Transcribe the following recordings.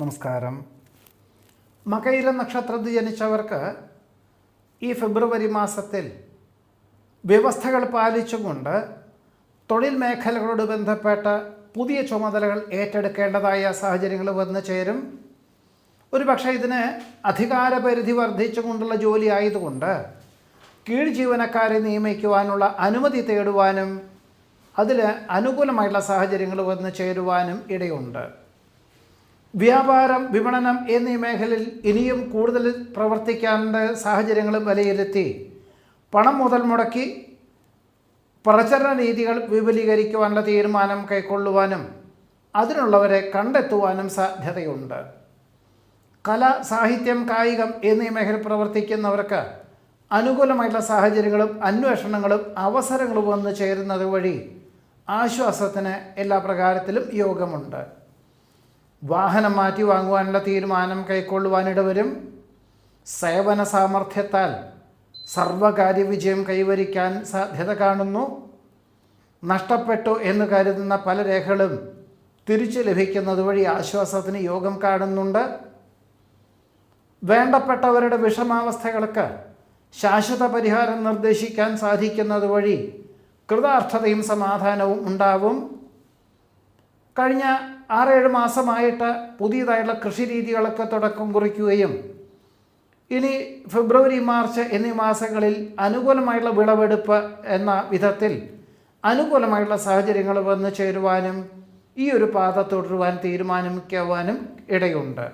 നമസ്കാരം. മകയിര നക്ഷത്രത്തിൽ ജനിച്ചവർക്ക് ഈ ഫെബ്രുവരി മാസത്തിൽ വ്യവസ്ഥകൾ പാലിച്ചുകൊണ്ട് തൊഴിൽ മേഖലകളോട് ബന്ധപ്പെട്ട പുതിയ ചുമതലകൾ ഏറ്റെടുക്കേണ്ടതായ സാഹചര്യങ്ങൾ വന്നു ചേരും. ഒരുപക്ഷെ ഇതിന് അധികാരപരിധി വർദ്ധിച്ചുകൊണ്ടുള്ള ജോലി ആയതുകൊണ്ട് കീഴ് ജീവനക്കാരെ നിയമിക്കുവാനുള്ള അനുമതി തേടുവാനും അതിൽ അനുകൂലമായിട്ടുള്ള സാഹചര്യങ്ങൾ വന്നു ചേരുവാനും ഇടയുണ്ട്. വ്യാപാരം, വിപണനം എന്നീ മേഖലയിൽ ഇനിയും കൂടുതൽ പ്രവർത്തിക്കേണ്ട സാഹചര്യങ്ങളും വിലയിരുത്തി പണം മുതൽ മുടക്കി പ്രചരണ രീതികൾ വിപുലീകരിക്കുവാനുള്ള തീരുമാനം കൈക്കൊള്ളുവാനും അതിനുള്ളവരെ കണ്ടെത്തുവാനും സാധ്യതയുണ്ട്. കല, സാഹിത്യം, കായികം എന്നീ മേഖല പ്രവർത്തിക്കുന്നവർക്ക് അനുകൂലമായിട്ടുള്ള സാഹചര്യങ്ങളും അന്വേഷണങ്ങളും അവസരങ്ങളും വന്നു ചേരുന്നത് വഴി ആശ്വാസത്തിന് എല്ലാ പ്രകാരത്തിലും യോഗമുണ്ട്. വാഹനം മാറ്റി വാങ്ങുവാനുള്ള തീരുമാനം കൈക്കൊള്ളുവാനിടവരും. സേവന സാമർഥ്യത്താൽ സർവകാര്യ വിജയം കൈവരിക്കാൻ സാധ്യത കാണുന്നു. നഷ്ടപ്പെട്ടു എന്ന് കരുതുന്ന പല രേഖകളും തിരിച്ചു ലഭിക്കുന്നത് വഴി ആശ്വാസത്തിന് യോഗം കാണുന്നുണ്ട്. വേണ്ടപ്പെട്ടവരുടെ വിഷമാവസ്ഥകൾക്ക് ശാശ്വത പരിഹാരം നിർദ്ദേശിക്കാൻ സാധിക്കുന്നത് വഴി കൃതാർത്ഥതയും സമാധാനവും ഉണ്ടാവും. കഴിഞ്ഞ 6-7 മാസമായിട്ട് പുതിയതായിട്ടുള്ള കൃഷി രീതികളൊക്കെ തുടക്കം കുറിക്കുകയും ഇനി ഫെബ്രുവരി, മാർച്ച് എന്നീ മാസങ്ങളിൽ അനുകൂലമായിട്ടുള്ള വിളവെടുപ്പ് എന്ന വിധത്തിൽ അനുകൂലമായിട്ടുള്ള സാഹചര്യങ്ങൾ വന്നു ചേരുവാനും ഈ ഒരു പാത തുടരുവാൻ തീരുമാനിക്കുവാനും ഇടയുണ്ട്.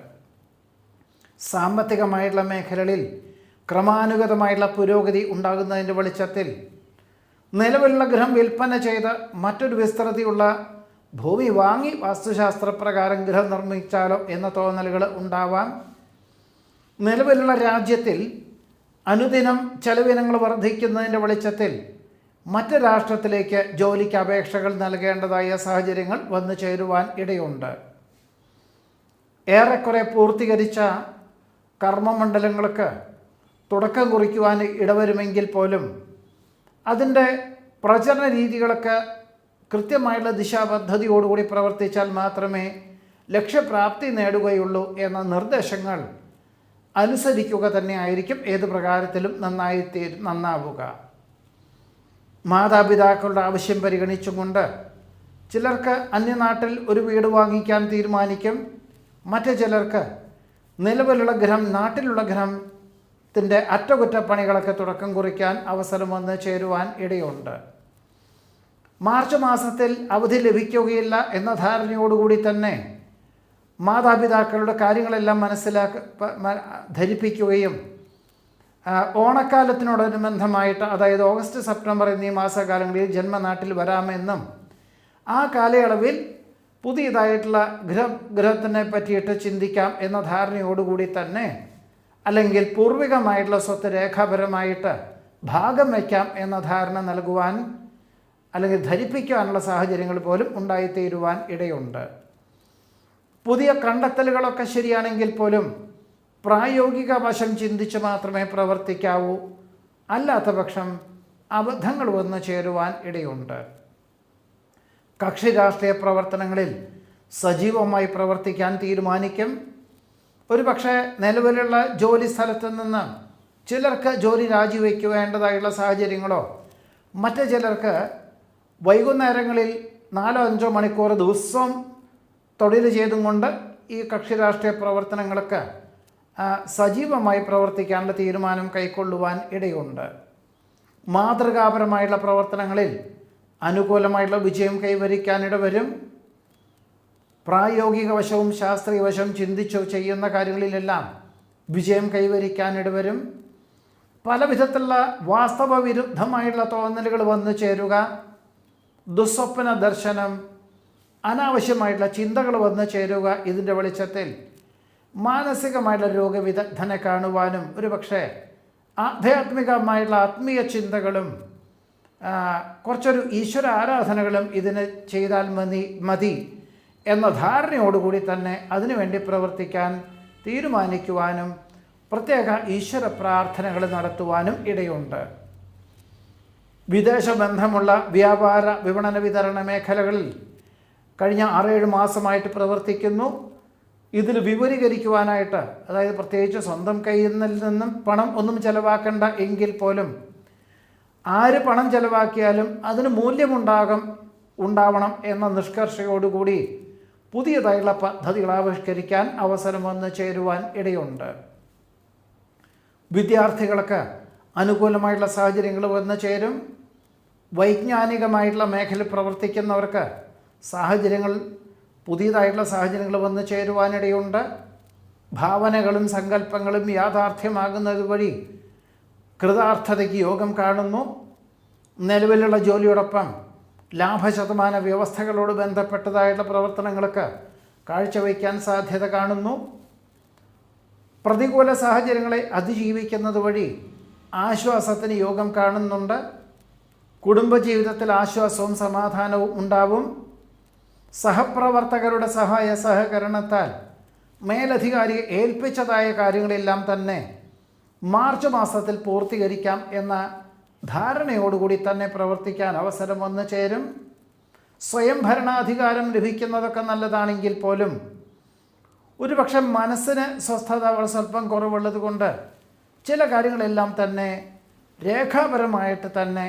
സാമ്പത്തികമായിട്ടുള്ള മേഖലകളിൽ ക്രമാനുഗതമായിട്ടുള്ള പുരോഗതി ഉണ്ടാകുന്നതിൻ്റെ വെളിച്ചത്തിൽ നിലവിലുള്ള ഗൃഹം വിൽപ്പന ചെയ്ത് മറ്റൊരു വിസ്തൃതിയുള്ള ഭൂമി വാങ്ങി വാസ്തുശാസ്ത്രപ്രകാരം ഗൃഹം നിർമ്മിച്ചാലോ എന്ന തോന്നലുകൾ ഉണ്ടാവാം. നിലവിലുള്ള രാജ്യത്തിൽ അനുദിനം ചെലവിനങ്ങൾ വർദ്ധിക്കുന്നതിൻ്റെ വെളിച്ചത്തിൽ മറ്റ് രാഷ്ട്രത്തിലേക്ക് ജോലിക്ക് അപേക്ഷകൾ നൽകേണ്ടതായ സാഹചര്യങ്ങൾ വന്നു ചേരുവാൻ ഇടയുണ്ട്. ഏറെക്കുറെ പൂർത്തീകരിച്ച കർമ്മമണ്ഡലങ്ങൾക്ക് തുടക്കം കുറിക്കുവാൻ ഇടവരുമെങ്കിൽ പോലും അതിൻ്റെ പ്രചരണ രീതികളൊക്കെ കൃത്യമായുള്ള ദിശാപദ്ധതിയോടുകൂടി പ്രവർത്തിച്ചാൽ മാത്രമേ ലക്ഷ്യപ്രാപ്തി നേടുകയുള്ളൂ എന്ന നിർദ്ദേശങ്ങൾ അനുസരിക്കുക തന്നെ ആയിരിക്കും ഏത് പ്രകാരത്തിലും നന്നാവുക. മാതാപിതാക്കളുടെ ആവശ്യം പരിഗണിച്ചുകൊണ്ട് ചിലർക്ക് അന്യനാട്ടിൽ ഒരു വീട് വാങ്ങിക്കാൻ തീരുമാനിക്കും. മറ്റു ചിലർക്ക് നിലവിലുള്ള ഗൃഹം, നാട്ടിലുള്ള ഗൃഹത്തിൻ്റെ അറ്റകുറ്റപ്പണികളൊക്കെ തുടക്കം കുറിക്കാൻ അവസരം വന്ന് ചേരുവാൻ ഇടയുണ്ട്. മാർച്ച് മാസത്തിൽ അവധി ലഭിക്കുകയില്ല എന്ന ധാരണയോടുകൂടി തന്നെ മാതാപിതാക്കളുടെ കാര്യങ്ങളെല്ലാം ധരിപ്പിക്കുകയും ഓണക്കാലത്തിനോടനുബന്ധമായിട്ട്, അതായത് ഓഗസ്റ്റ്, സെപ്റ്റംബർ എന്നീ മാസകാലങ്ങളിൽ ജന്മനാട്ടിൽ വരാമെന്നും ആ കാലയളവിൽ പുതിയതായിട്ടുള്ള ഗൃഹത്തിനെ പറ്റിയിട്ട് ചിന്തിക്കാം എന്ന ധാരണയോടുകൂടി തന്നെ, അല്ലെങ്കിൽ പൂർവികമായിട്ടുള്ള സ്വത്ത് രേഖാപരമായിട്ട് ഭാഗം വയ്ക്കാം എന്ന ധാരണ നൽകുവാൻ അല്ലെങ്കിൽ ധരിപ്പിക്കാനുള്ള സാഹചര്യങ്ങൾ പോലും ഉണ്ടായിത്തീരുവാൻ ഇടയുണ്ട്. പുതിയ കണ്ടെത്തലുകളൊക്കെ ശരിയാണെങ്കിൽ പോലും പ്രായോഗിക വശം ചിന്തിച്ച് മാത്രമേ പ്രവർത്തിക്കാവൂ. അല്ലാത്ത പക്ഷം അബദ്ധങ്ങൾ വന്നു ചേരുവാൻ ഇടയുണ്ട്. കക്ഷി രാഷ്ട്രീയ പ്രവർത്തനങ്ങളിൽ സജീവമായി പ്രവർത്തിക്കാൻ തീരുമാനിക്കും. ഒരുപക്ഷെ നിലവിലുള്ള ജോലി സ്ഥലത്ത് നിന്ന് ചിലർക്ക് ജോലി രാജിവെക്കേണ്ടതായുള്ള സാഹചര്യങ്ങളോ, മറ്റു ചിലർക്ക് വൈകുന്നേരങ്ങളിൽ 4-5 മണിക്കൂർ ദിവസവും തൊഴിൽ ചെയ്തും കൊണ്ട് ഈ കക്ഷി രാഷ്ട്രീയ പ്രവർത്തനങ്ങൾക്ക് സജീവമായി പ്രവർത്തിക്കാനുള്ള തീരുമാനം കൈക്കൊള്ളുവാൻ ഇടയുണ്ട്. മാതൃകാപരമായുള്ള പ്രവർത്തനങ്ങളിൽ അനുകൂലമായിട്ടുള്ള വിജയം കൈവരിക്കാനിടവരും. പ്രായോഗിക വശവും ശാസ്ത്രീയ വശവും ചിന്തിച്ചു ചെയ്യുന്ന കാര്യങ്ങളിലെല്ലാം വിജയം കൈവരിക്കാനിടവരും. പല വിധത്തിലുള്ള വാസ്തവ വിരുദ്ധമായിട്ടുള്ള തോന്നലുകൾ വന്നു ചേരുക, ദുസ്വപ്ന ദർശനം, അനാവശ്യമായിട്ടുള്ള ചിന്തകൾ വന്നു ചേരുക, ഇതിൻ്റെ വെളിച്ചത്തിൽ മാനസികമായിട്ടുള്ള രോഗവിദഗ്ധനെ കാണുവാനും ഒരുപക്ഷെ ആധ്യാത്മികമായിട്ടുള്ള ആത്മീയ ചിന്തകളും കുറച്ചൊരു ഈശ്വര ആരാധനകളും ഇതിന് ചെയ്താൽ മതി എന്ന ധാരണയോടുകൂടി തന്നെ അതിനുവേണ്ടി പ്രവർത്തിക്കാൻ തീരുമാനിക്കുവാനും പ്രത്യേക ഈശ്വര പ്രാർത്ഥനകൾ നടത്തുവാനും ഇടയുണ്ട്. വിദേശ ബന്ധമുള്ള വ്യാപാര, വിപണന, വിതരണ മേഖലകളിൽ കഴിഞ്ഞ 6-7 മാസമായിട്ട് പ്രവർത്തിക്കുന്നു. ഇതിൽ വിപുലീകരിക്കുവാനായിട്ട്, അതായത് പ്രത്യേകിച്ച് സ്വന്തം കയ്യിൽ നിന്നും പണം ഒന്നും ചെലവാക്കേണ്ട എങ്കിൽ പോലും ആര് പണം ചെലവാക്കിയാലും അതിന് ഉണ്ടാവണം എന്ന നിഷ്കർഷയോടുകൂടി പുതിയതായുള്ള പദ്ധതികൾ ആവിഷ്കരിക്കാൻ അവസരം വന്നു ചേരുവാൻ ഇടയുണ്ട്. വിദ്യാർത്ഥികൾക്ക് അനുകൂലമായിട്ടുള്ള സാഹചര്യങ്ങൾ വന്നു ചേരും. വൈജ്ഞാനികമായിട്ടുള്ള മേഖലയിൽ പ്രവർത്തിക്കുന്നവർക്ക് പുതിയതായിട്ടുള്ള സാഹചര്യങ്ങൾ വന്നു ചേരുവാനിടയുണ്ട്. ഭാവനകളും സങ്കല്പങ്ങളും യാഥാർത്ഥ്യമാകുന്നത് വഴി കൃതാർത്ഥതയ്ക്ക് യോഗം കാണുന്നു. നിലവിലുള്ള ജോലിയോടൊപ്പം ലാഭശതമാന വ്യവസ്ഥകളോട് ബന്ധപ്പെട്ടതായിട്ടുള്ള പ്രവർത്തനങ്ങൾക്ക് കാഴ്ചവയ്ക്കാൻ സാധ്യത കാണുന്നു. പ്രതികൂല സാഹചര്യങ്ങളെ അതിജീവിക്കുന്നത് വഴി ആശ്വാസത്തിന് യോഗം കാണുന്നുണ്ട്. കുടുംബജീവിതത്തിൽ ആശ്വാസവും സമാധാനവും ഉണ്ടാവും. സഹപ്രവർത്തകരുടെ സഹായ സഹകരണത്താൽ മേലധികാരിയെ ഏൽപ്പിച്ചതായ കാര്യങ്ങളെല്ലാം തന്നെ മാർച്ച് മാസത്തിൽ പൂർത്തീകരിക്കാം എന്ന ധാരണയോടുകൂടി തന്നെ പ്രവർത്തിക്കാൻ അവസരം വന്നു ചേരും. സ്വയം ഭരണാധികാരം ലഭിക്കുന്നതൊക്കെ നല്ലതാണെങ്കിൽ പോലും ഒരുപക്ഷെ മനസ്സിന് സ്വസ്ഥത സ്വല്പം കുറവുള്ളത് കൊണ്ട് ചില കാര്യങ്ങളെല്ലാം തന്നെ രേഖാപരമായിട്ട് തന്നെ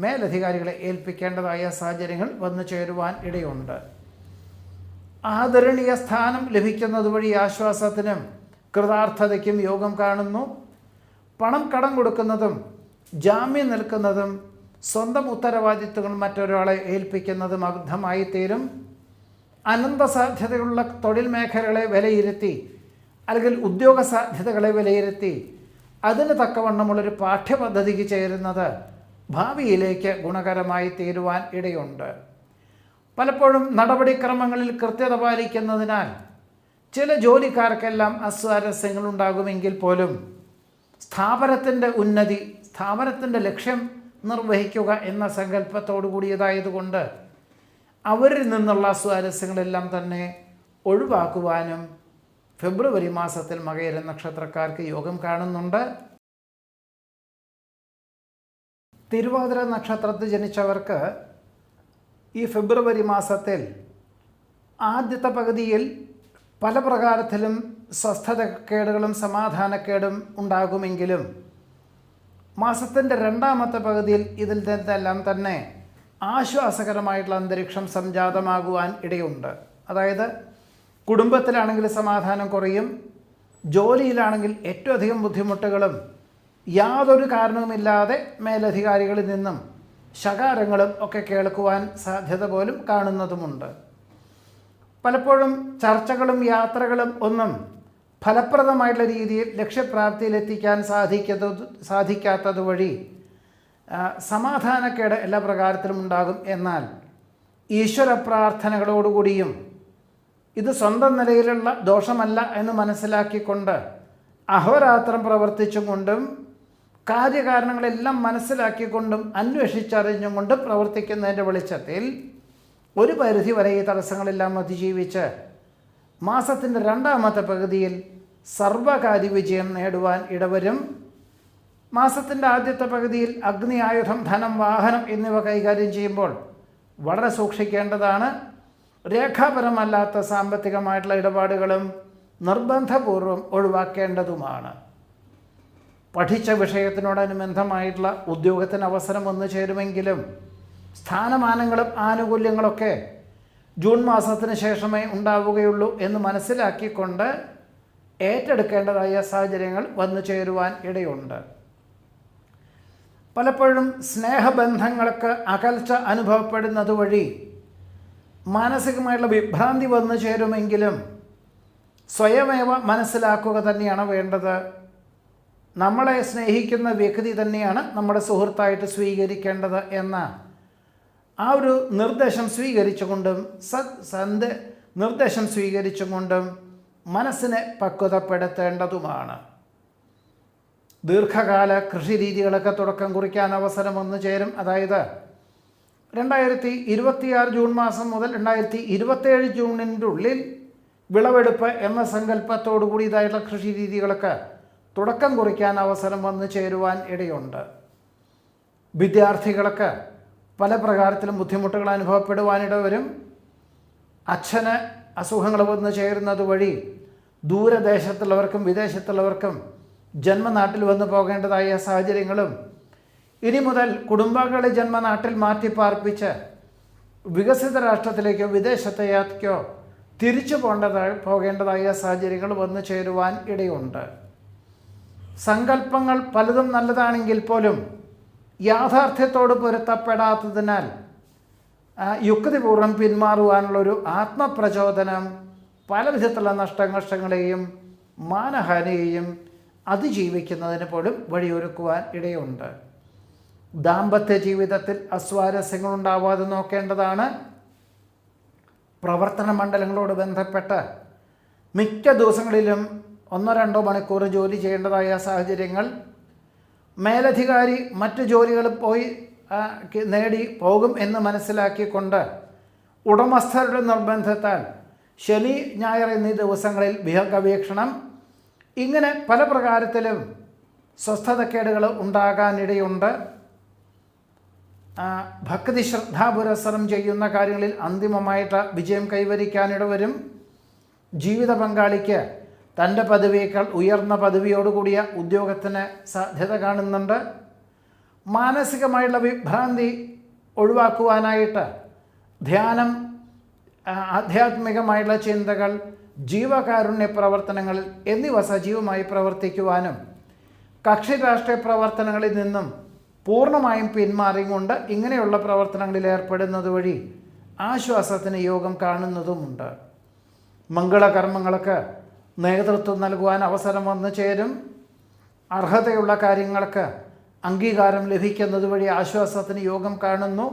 മേലധികാരികളെ ഏൽപ്പിക്കേണ്ടതായ സാഹചര്യങ്ങൾ വന്നു ചേരുവാൻ ഇടയുണ്ട്. ആദരണീയ സ്ഥാനം ലഭിക്കുന്നത് വഴി ആശ്വാസത്തിനും കൃതാർത്ഥതയ്ക്കും യോഗം കാണുന്നു. പണം കടം കൊടുക്കുന്നതും ജാമ്യം നിൽക്കുന്നതും സ്വന്തം ഉത്തരവാദിത്വങ്ങൾ മറ്റൊരാളെ ഏൽപ്പിക്കുന്നതും അബദ്ധമായി തീരും. അനന്ത സാധ്യതയുള്ള തൊഴിൽ മേഖലകളെ വിലയിരുത്തി അല്ലെങ്കിൽ ഉദ്യോഗ സാധ്യതകളെ വിലയിരുത്തി അതിന് തക്കവണ്ണമുള്ളൊരു പാഠ്യപദ്ധതിക്ക് ചേരുന്നത് ഭാവിയിലേക്ക് ഗുണകരമായി തീരുവാൻ ഇടയുണ്ട്. പലപ്പോഴും നടപടിക്രമങ്ങളിൽ കൃത്യത പാലിക്കുന്നതിനാൽ ചില ജോലിക്കാർക്കെല്ലാം അസ്വാരസ്യങ്ങളുണ്ടാകുമെങ്കിൽ പോലും സ്ഥാപനത്തിൻ്റെ ഉന്നതി, സ്ഥാപനത്തിൻ്റെ ലക്ഷ്യം നിർവഹിക്കുക എന്ന സങ്കല്പത്തോടു കൂടിയതായതുകൊണ്ട് അവരിൽ നിന്നുള്ള അസ്വാരസ്യങ്ങളെല്ലാം തന്നെ ഒഴിവാക്കുവാനും ഫെബ്രുവരി മാസത്തിൽ മകയിര നക്ഷത്രക്കാർക്ക് യോഗം കാണുന്നുണ്ട്. തിരുവാതിര നക്ഷത്രത്തിൽ ജനിച്ചവർക്ക് ഈ ഫെബ്രുവരി മാസത്തിൽ ആദ്യത്തെ പകുതിയിൽ പല പ്രകാരത്തിലും സ്വസ്ഥതക്കേടുകളും സമാധാനക്കേടും ഉണ്ടാകുമെങ്കിലും മാസത്തിൻ്റെ രണ്ടാമത്തെ പകുതിയിൽ ഇതിൽ നിന്നെല്ലാം തന്നെ ആശ്വാസകരമായിട്ടുള്ള അന്തരീക്ഷം സംജാതമാകുവാൻ ഇടയുണ്ട്. അതായത് കുടുംബത്തിലാണെങ്കിൽ സമാധാനം കുറയും, ജോലിയിലാണെങ്കിൽ ഏറ്റവും അധികം ബുദ്ധിമുട്ടുകളും യാതൊരു കാരണവുമില്ലാതെ മേലധികാരികളിൽ നിന്നും ശകാരങ്ങളും ഒക്കെ കേൾക്കുവാൻ സാധ്യത പോലും കാണുന്നതുമുണ്ട്. പലപ്പോഴും ചർച്ചകളും യാത്രകളും ഒന്നും ഫലപ്രദമായിട്ടുള്ള രീതിയിൽ ലക്ഷ്യപ്രാപ്തിയിലെത്തിക്കാൻ സാധിക്കാത്തത് വഴി സമാധാനക്കേട് എല്ലാ പ്രകാരത്തിലും ഉണ്ടാകും. എന്നാൽ ഈശ്വര പ്രാർത്ഥനകളോടുകൂടിയും ഇത് സ്വന്തം നിലയിലുള്ള ദോഷമല്ല എന്ന് മനസ്സിലാക്കിക്കൊണ്ട് അഹോരാത്രം പ്രവർത്തിച്ചും കൊണ്ടും കാര്യകാരണങ്ങളെല്ലാം മനസ്സിലാക്കിക്കൊണ്ടും അന്വേഷിച്ചറിഞ്ഞും കൊണ്ട് പ്രവർത്തിക്കുന്നതിൻ്റെ വെളിച്ചത്തിൽ ഒരു പരിധി വരെ ഈ തടസ്സങ്ങളെല്ലാം അതിജീവിച്ച് മാസത്തിൻ്റെ രണ്ടാമത്തെ പകുതിയിൽ സർവകാര്യ വിജയം നേടുവാൻ ഇടവരും. മാസത്തിൻ്റെ ആദ്യത്തെ പകുതിയിൽ അഗ്നി, ആയുധം, ധനം, വാഹനം എന്നിവ കൈകാര്യം ചെയ്യുമ്പോൾ വളരെ സൂക്ഷിക്കേണ്ടതാണ്. രേഖാപരമല്ലാത്ത സാമ്പത്തികമായിട്ടുള്ള ഇടപാടുകളും നിർബന്ധപൂർവം ഒഴിവാക്കേണ്ടതുമാണ്. പഠിച്ച വിഷയത്തിനോടനുബന്ധമായിട്ടുള്ള ഉദ്യോഗത്തിന് അവസരം വന്നു ചേരുമെങ്കിലും സ്ഥാനമാനങ്ങളും ആനുകൂല്യങ്ങളൊക്കെ ജൂൺ മാസത്തിന് ശേഷമേ ഉണ്ടാവുകയുള്ളൂ എന്ന് മനസ്സിലാക്കിക്കൊണ്ട് ഏറ്റെടുക്കേണ്ടതായ സാഹചര്യങ്ങൾ വന്നു ചേരുവാൻ ഇടയുണ്ട്. പലപ്പോഴും സ്നേഹബന്ധങ്ങൾക്ക് അകൽച്ച അനുഭവപ്പെടുന്നത് വഴി മാനസികമായിട്ടുള്ള വിഭ്രാന്തി വന്നു ചേരുമെങ്കിലും സ്വയമേവ മനസ്സിലാക്കുക തന്നെയാണ് വേണ്ടത്. നമ്മളെ സ്നേഹിക്കുന്ന വ്യക്തി തന്നെയാണ് നമ്മുടെ സുഹൃത്തായിട്ട് സ്വീകരിക്കേണ്ടത് എന്ന ആ ഒരു നിർദ്ദേശം സ്വീകരിച്ചുകൊണ്ടും മനസ്സിനെ പക്വതപ്പെടുത്തേണ്ടതുമാണ്. ദീർഘകാല കൃഷി രീതികളൊക്കെ തുടക്കം കുറിക്കാൻ അവസരം വന്നു ചേരും. അതായത് 2026 ജൂൺ മാസം മുതൽ 2027 ജൂണിൻ്റെ ഉള്ളിൽ വിളവെടുപ്പ് എന്ന സങ്കല്പത്തോടു കൂടിയതായിട്ടുള്ള കൃഷി രീതികളൊക്കെ തുടക്കം കുറിക്കാൻ അവസരം വന്നു ചേരുവാൻ ഇടയുണ്ട്. വിദ്യാർത്ഥികൾക്ക് പല പ്രകാരത്തിലും ബുദ്ധിമുട്ടുകൾ അനുഭവപ്പെടുവാനിട വരും. അച്ഛന് അസുഖങ്ങൾ വന്നു ചേരുന്നത് വഴി ദൂരദേശത്തുള്ളവർക്കും വിദേശത്തുള്ളവർക്കും ജന്മനാട്ടിൽ വന്നു പോകേണ്ടതായ സാഹചര്യങ്ങളും, ഇനി മുതൽ കുടുംബാംഗങ്ങളെ ജന്മനാട്ടിൽ മാറ്റി പാർപ്പിച്ച് വികസിത രാഷ്ട്രത്തിലേക്കോ വിദേശത്തേക്കോ തിരിച്ചു പോകേണ്ടതായ സാഹചര്യങ്ങൾ വന്നു ചേരുവാൻ ഇടയുണ്ട്. സങ്കല്പങ്ങൾ പലതും നല്ലതാണെങ്കിൽ പോലും യാഥാർത്ഥ്യത്തോട് പൊരുത്തപ്പെടാത്തതിനാൽ യുക്തിപൂർവ്വം പിന്മാറുവാനുള്ളൊരു ആത്മപ്രചോദനം പല വിധത്തിലുള്ള നഷ്ടങ്ങളെയും മാനഹാനിയെയും അതിജീവിക്കുന്നതിന് പോലും വഴിയൊരുക്കുവാൻ ഇടയുണ്ട്. ദാമ്പത്യ ജീവിതത്തിൽ അസ്വാരസ്യങ്ങളുണ്ടാവാതെ നോക്കേണ്ടതാണ്. പ്രവർത്തന മണ്ഡലങ്ങളോട് ബന്ധപ്പെട്ട് മിക്ക ദിവസങ്ങളിലും 1-2 മണിക്കൂർ ജോലി ചെയ്യേണ്ടതായ സാഹചര്യങ്ങൾ, മേലധികാരി മറ്റു ജോലികൾ പോയി നേടി പോകും എന്ന് മനസ്സിലാക്കിക്കൊണ്ട് ഉടമസ്ഥരുടെ നിർബന്ധത്താൽ ശനി ഞായർ എന്നീ ദിവസങ്ങളിൽ ഗവേഷണം, ഇങ്ങനെ പല പ്രകാരത്തിലും സ്വസ്ഥതക്കേടുകൾ ഉണ്ടാകാനിടയുണ്ട്. ഭക്തി ശ്രദ്ധാപുരസ്സരം ചെയ്യുന്ന കാര്യങ്ങളിൽ അന്തിമമായിട്ട് വിജയം കൈവരിക്കാനിടവരും. ജീവിത പങ്കാളിക്ക് തൻ്റെ പദവിയേക്കാൾ ഉയർന്ന പദവിയോടുകൂടിയ ഉദ്യോഗത്തിന് സാധ്യത കാണുന്നുണ്ട്. മാനസികമായുള്ള വിഭ്രാന്തി ഒഴിവാക്കുവാനായിട്ട് ധ്യാനം, ആധ്യാത്മികമായുള്ള ചിന്തകൾ, ജീവകാരുണ്യ പ്രവർത്തനങ്ങൾ എന്നിവ സജീവമായി പ്രവർത്തിക്കുവാനും കക്ഷി രാഷ്ട്രീയ പ്രവർത്തനങ്ങളിൽ നിന്നും പൂർണ്ണമായും പിന്മാറിക്കൊണ്ട് ഇങ്ങനെയുള്ള പ്രവർത്തനങ്ങളിൽ ഏർപ്പെടുന്നത് വഴി ആശ്വാസത്തിന് യോഗം കാണുന്നതുമുണ്ട്. മംഗളകർമ്മങ്ങൾക്ക് നേതൃത്വം നൽകുവാൻ അവസരം വന്നു ചേരും. അർഹതയുള്ള കാര്യങ്ങൾക്ക് അംഗീകാരം ലഭിക്കുന്നത് വഴി ആശ്വാസത്തിന് യോഗം കാണുന്നു.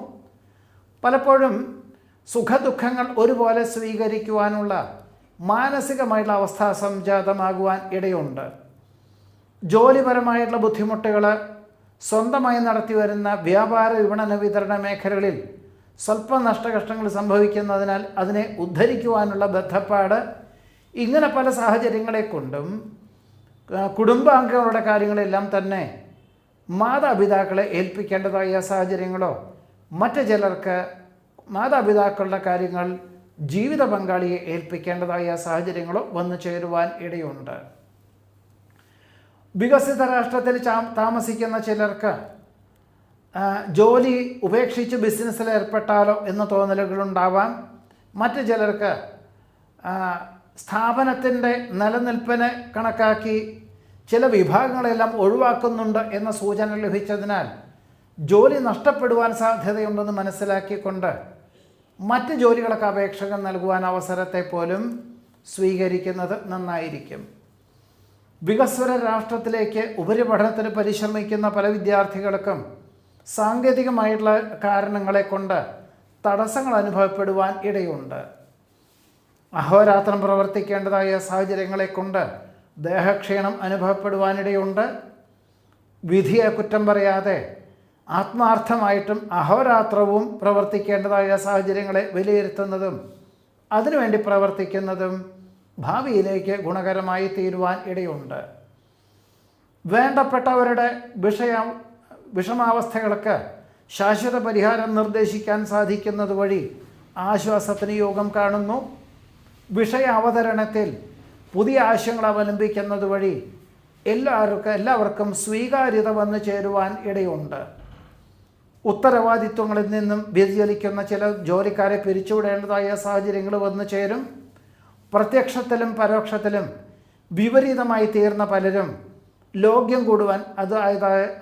പലപ്പോഴും സുഖദുഃഖങ്ങൾ ഒരുപോലെ സ്വീകരിക്കുവാനുള്ള മാനസികമായിട്ടുള്ള അവസ്ഥ സംജാതമാകുവാൻ ഇടയുണ്ട്. ജോലിപരമായിട്ടുള്ള ബുദ്ധിമുട്ടുകൾ, സ്വന്തമായി നടത്തിവരുന്ന വ്യാപാര വിപണന വിതരണ മേഖലകളിൽ സ്വല്പം നഷ്ടകഷ്ടങ്ങൾ സംഭവിക്കുന്നതിനാൽ അതിനെ ഉദ്ധരിക്കുവാനുള്ള ബദ്ധപ്പാട്, ഇങ്ങനെ പല സാഹചര്യങ്ങളെ കൊണ്ടും കുടുംബാംഗങ്ങളുടെ കാര്യങ്ങളെല്ലാം തന്നെ മാതാപിതാക്കളെ ഏൽപ്പിക്കേണ്ടതായ സാഹചര്യങ്ങളോ, മറ്റു ചിലർക്ക് മാതാപിതാക്കളുടെ കാര്യങ്ങൾ ജീവിത പങ്കാളിയെ ഏൽപ്പിക്കേണ്ടതായ സാഹചര്യങ്ങളോ വന്നു ചേരുവാൻ ഇടയുണ്ട്. വികസിത രാഷ്ട്രത്തിൽ താമസിക്കുന്ന ചിലർക്ക് ജോലി ഉപേക്ഷിച്ച് ബിസിനസ്സിൽ ഏർപ്പെട്ടാലോ എന്ന തോന്നലുകളുണ്ടാവാം. മറ്റു ചിലർക്ക് സ്ഥാപനത്തിൻ്റെ നിലനിൽപ്പിനെ കണക്കാക്കി ചില വിഭാഗങ്ങളെല്ലാം ഒഴിവാക്കുന്നുണ്ട് എന്ന സൂചന ലഭിച്ചതിനാൽ ജോലി നഷ്ടപ്പെടുവാൻ സാധ്യതയുണ്ടെന്ന് മനസ്സിലാക്കിക്കൊണ്ട് മറ്റ് ജോലികളൊക്കെ അപേക്ഷകൾ നൽകുവാൻ അവസരത്തെ പോലും സ്വീകരിക്കുന്നത് നന്നായിരിക്കും. വികസ്വര രാഷ്ട്രത്തിലേക്ക് ഉപരിപഠനത്തിന് പരിശ്രമിക്കുന്ന പല വിദ്യാർത്ഥികൾക്കും സാങ്കേതികമായിട്ടുള്ള കാരണങ്ങളെ കൊണ്ട് തടസ്സങ്ങൾ അനുഭവപ്പെടുവാൻ ഇടയുണ്ട്. അഹോരാത്രം പ്രവർത്തിക്കേണ്ടതായ സാഹചര്യങ്ങളെ കൊണ്ട് ദേഹക്ഷീണം അനുഭവപ്പെടുവാനിടയുണ്ട്. വിധിയെ കുറ്റം പറയാതെ ആത്മാർത്ഥമായിട്ടും അഹോരാത്രവും പ്രവർത്തിക്കേണ്ടതായ സാഹചര്യങ്ങളെ വിലയിരുത്തുന്നതും അതിനുവേണ്ടി പ്രവർത്തിക്കുന്നതും ഭാവിയിലേക്ക് ഗുണകരമായി തീരുവാൻ ഇടയുണ്ട്. വേണ്ടപ്പെട്ടവരുടെ വിഷമാവസ്ഥകൾക്ക് ശാശ്വത പരിഹാരം നിർദ്ദേശിക്കാൻ സാധിക്കുന്നത് വഴി ആശ്വാസത്തിന് യോഗം കാണുന്നു. വിഷയ അവതരണത്തിൽ പുതിയ ആശയങ്ങൾ അവലംബിക്കുന്നത് വഴി എല്ലാവർക്കും സ്വീകാര്യത വന്നു ചേരുവാൻ ഇടയുണ്ട്. ഉത്തരവാദിത്വങ്ങളിൽ നിന്നും വ്യതിചലിക്കുന്ന ചില ജോലിക്കാരെ പിരിച്ചുവിടേണ്ടതായ സാഹചര്യങ്ങൾ വന്നു ചേരും. പ്രത്യക്ഷത്തിലും പരോക്ഷത്തിലും വിപരീതമായി തീർന്ന പലരും ലോഗ്യം കൂടുവാൻ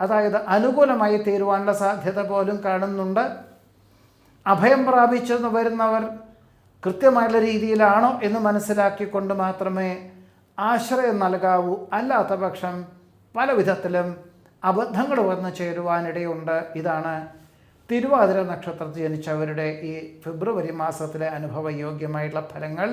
അതായത് അനുകൂലമായി തീരുവാനുള്ള സാധ്യത പോലും കാണുന്നുണ്ട്. അഭയം പ്രാപിച്ചു വരുന്നവർ കൃത്യമായുള്ള രീതിയിലാണോ എന്ന് മനസ്സിലാക്കിക്കൊണ്ട് മാത്രമേ ആശ്രയം നൽകാവൂ. അല്ലാത്ത പക്ഷം പല വിധത്തിലും അബദ്ധങ്ങൾ വന്നു ചേരുവാനിടയുണ്ട്. ഇതാണ് തിരുവാതിര നക്ഷത്രത്തിൽ ജനിച്ചവരുടെ ഈ ഫെബ്രുവരി മാസത്തിലെ അനുഭവയോഗ്യമായിട്ടുള്ള ഫലങ്ങൾ.